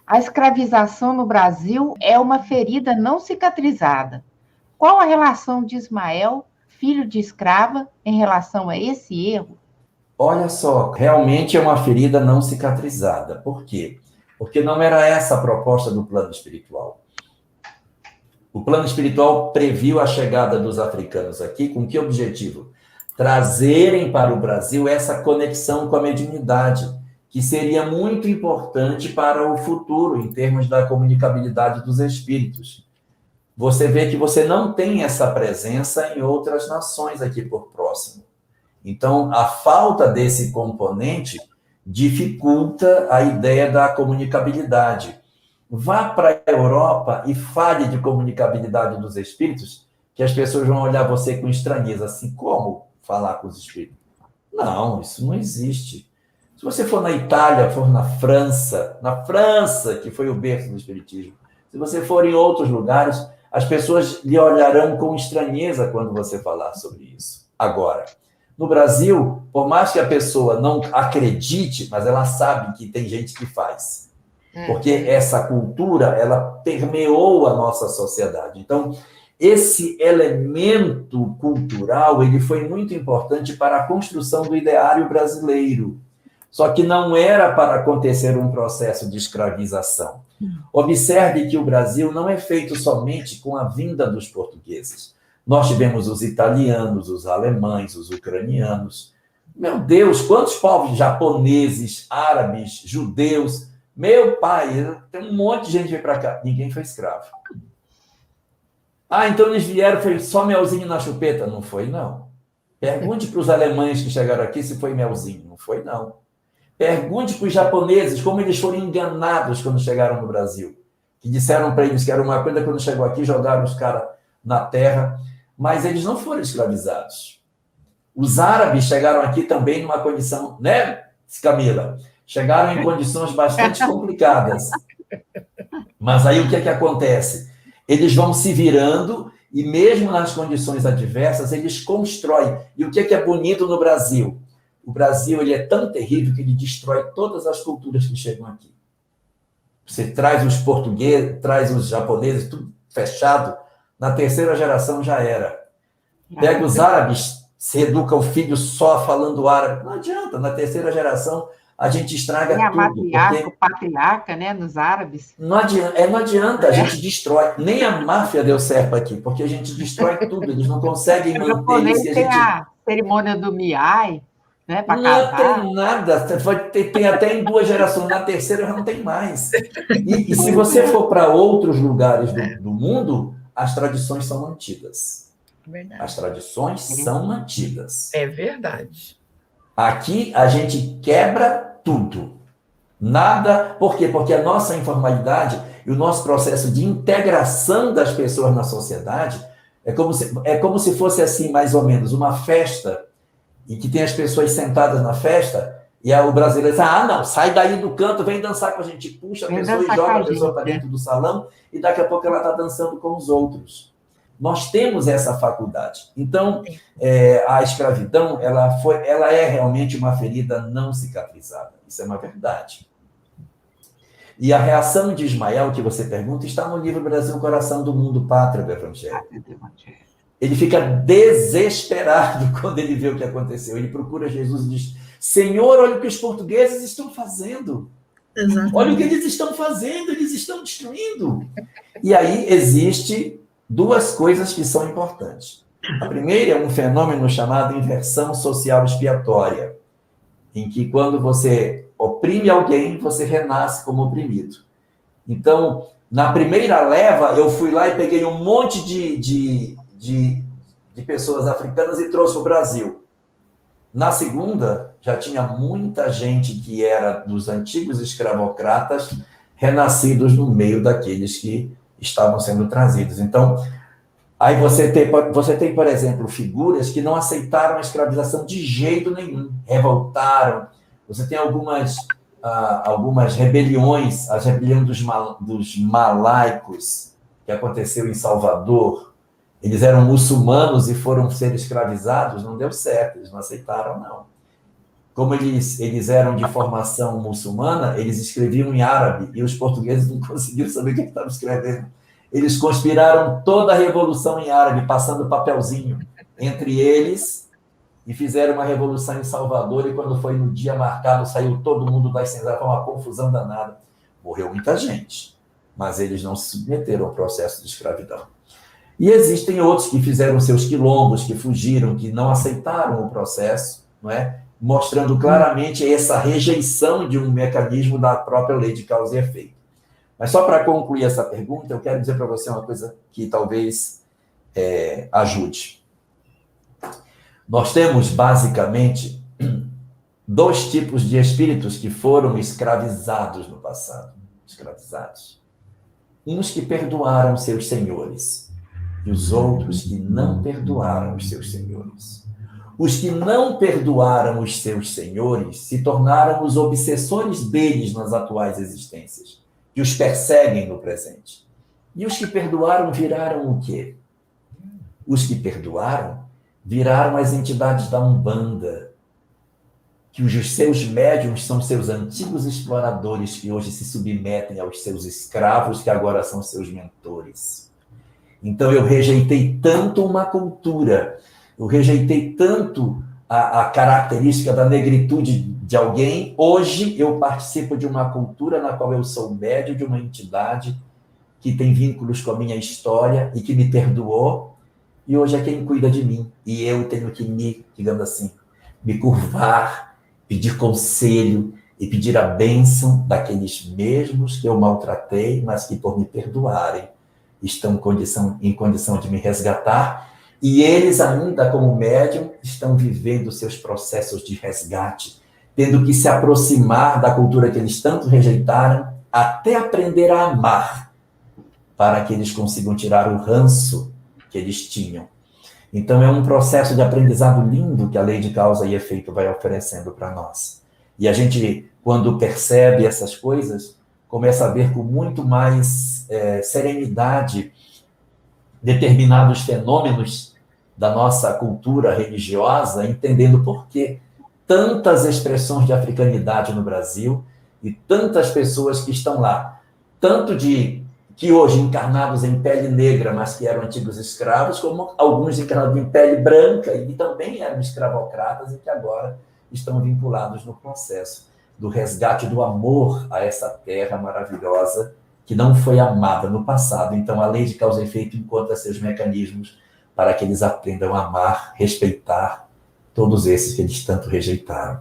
A escravização no Brasil é uma ferida não cicatrizada. Qual a relação de Ismael, filho de escrava, em relação a esse erro? Olha só, realmente é uma ferida não cicatrizada. Por quê? Porque não era essa a proposta do plano espiritual. O plano espiritual previu a chegada dos africanos aqui com que objetivo? Trazerem para o Brasil essa conexão com a mediunidade, que seria muito importante para o futuro, em termos da comunicabilidade dos espíritos. Você vê que você não tem essa presença em outras nações aqui por próximo. Então, a falta desse componente dificulta a ideia da comunicabilidade. Vá para a Europa e fale de comunicabilidade dos espíritos, que as pessoas vão olhar você com estranheza, assim, como falar com os espíritos? Não, isso não existe. Se você for na Itália, for na França, que foi o berço do espiritismo, se você for em outros lugares, as pessoas lhe olharão com estranheza quando você falar sobre isso. Agora, no Brasil, por mais que a pessoa não acredite, mas ela sabe que tem gente que faz. Porque essa cultura, ela permeou a nossa sociedade. Então, esse elemento cultural, ele foi muito importante para a construção do ideário brasileiro. Só que não era para acontecer um processo de escravização. Observe que o Brasil não é feito somente com a vinda dos portugueses. Nós tivemos os italianos, os alemães, os ucranianos. Meu Deus, quantos povos japoneses, árabes, judeus. Meu pai, tem um monte de gente que veio para cá. Ninguém foi escravo. Ah, então eles vieram, foi só melzinho na chupeta? Não foi, não. Pergunte para os alemães que chegaram aqui se foi melzinho. Não foi, não. Pergunte para os japoneses como eles foram enganados quando chegaram no Brasil. Que disseram para eles que era uma coisa, quando chegou aqui, jogaram os caras na terra. Mas eles não foram escravizados. Os árabes chegaram aqui também numa condição, né, Camila? Chegaram em condições bastante complicadas. Mas aí o que é que acontece? Eles vão se virando e mesmo nas condições adversas, eles constroem. E o que é bonito no Brasil? O Brasil, ele é tão terrível que ele destrói todas as culturas que chegam aqui. Você traz os portugueses, traz os japoneses, tudo fechado, na terceira geração já era. Pega os árabes, se educa o filho só falando árabe. Não adianta, na terceira geração a gente estraga tudo. A matriarca, porque... o patriarca, né, nos árabes. Não adianta, a gente destrói. Nem a máfia deu certo aqui, porque a gente destrói tudo, eles não conseguem manter isso. Tem a cerimônia do Miai, né, para casar. Não tem nada, tem até em 2 gerações, na terceira já não tem mais. E se você for para outros lugares do mundo, as tradições são mantidas. Verdade. As tradições são mantidas. É verdade. Aqui a gente quebra tudo. Nada. Por quê? Porque a nossa informalidade e o nosso processo de integração das pessoas na sociedade é como se fosse assim, mais ou menos, uma festa e que tem as pessoas sentadas na festa e o brasileiro diz, não, sai daí do canto, vem dançar com a gente. Puxa a pessoa e joga a pessoa para dentro do salão e daqui a pouco ela está dançando com os outros. Nós temos essa faculdade. Então, a escravidão, ela é realmente uma ferida não cicatrizada. Isso é uma verdade. E a reação de Ismael, que você pergunta, está no livro Brasil, Coração do Mundo, Pátria do Evangelho. Ele fica desesperado quando ele vê o que aconteceu. Ele procura Jesus e diz, Senhor, olha o que os portugueses estão fazendo. Exatamente. Olha o que eles estão fazendo, eles estão destruindo. E aí existe 2 coisas que são importantes. A primeira é um fenômeno chamado inversão social expiatória, em que quando você oprime alguém, você renasce como oprimido. Então, na primeira leva, eu fui lá e peguei um monte de pessoas africanas e trouxe para o Brasil. Na segunda, já tinha muita gente que era dos antigos escravocratas renascidos no meio daqueles que estavam sendo trazidos. Então, aí você tem, por exemplo, figuras que não aceitaram a escravização de jeito nenhum, revoltaram. Você tem algumas rebeliões, a rebelião dos malaicos, que aconteceu em Salvador. Eles eram muçulmanos e foram ser escravizados, não deu certo, eles não aceitaram, não. como eles eram de formação muçulmana, eles escreviam em árabe, e os portugueses não conseguiram saber o que estavam escrevendo. Eles conspiraram toda a revolução em árabe, passando papelzinho entre eles, e fizeram uma revolução em Salvador, e quando foi no dia marcado, saiu todo mundo das senzalas, foi uma confusão danada. Morreu muita gente, mas eles não se submeteram ao processo de escravidão. E existem outros que fizeram seus quilombos, que fugiram, que não aceitaram o processo, não é? Mostrando claramente essa rejeição de um mecanismo da própria lei de causa e efeito. Mas só para concluir essa pergunta, eu quero dizer para você uma coisa que talvez ajude. Nós temos, basicamente, dois tipos de espíritos que foram escravizados no passado. Escravizados. Uns que perdoaram seus senhores e os outros que não perdoaram os seus senhores. Os que não perdoaram os seus senhores se tornaram os obsessores deles nas atuais existências, que os perseguem no presente. E os que perdoaram viraram o quê? Os que perdoaram viraram as entidades da Umbanda, que os seus médiuns são seus antigos exploradores que hoje se submetem aos seus escravos, que agora são seus mentores. Então eu rejeitei tanto uma cultura, eu rejeitei tanto a característica da negritude de alguém, hoje eu participo de uma cultura na qual eu sou médium de uma entidade que tem vínculos com a minha história e que me perdoou, e hoje é quem cuida de mim. E eu tenho que digamos assim, me curvar, pedir conselho e pedir a bênção daqueles mesmos que eu maltratei, mas que por me perdoarem estão em condição de me resgatar. E eles ainda, como médium, estão vivendo seus processos de resgate, tendo que se aproximar da cultura que eles tanto rejeitaram, até aprender a amar, para que eles consigam tirar o ranço que eles tinham. Então, é um processo de aprendizado lindo que a lei de causa e efeito vai oferecendo para nós. E a gente, quando percebe essas coisas, começa a ver com muito mais serenidade determinados fenômenos da nossa cultura religiosa, entendendo por que tantas expressões de africanidade no Brasil e tantas pessoas que estão lá, tanto que hoje encarnados em pele negra, mas que eram antigos escravos, como alguns encarnados em pele branca e também eram escravocratas e que agora estão vinculados no processo do resgate do amor a essa terra maravilhosa que não foi amada no passado. Então, a lei de causa e efeito encontra seus mecanismos para que eles aprendam a amar, respeitar todos esses que eles tanto rejeitaram.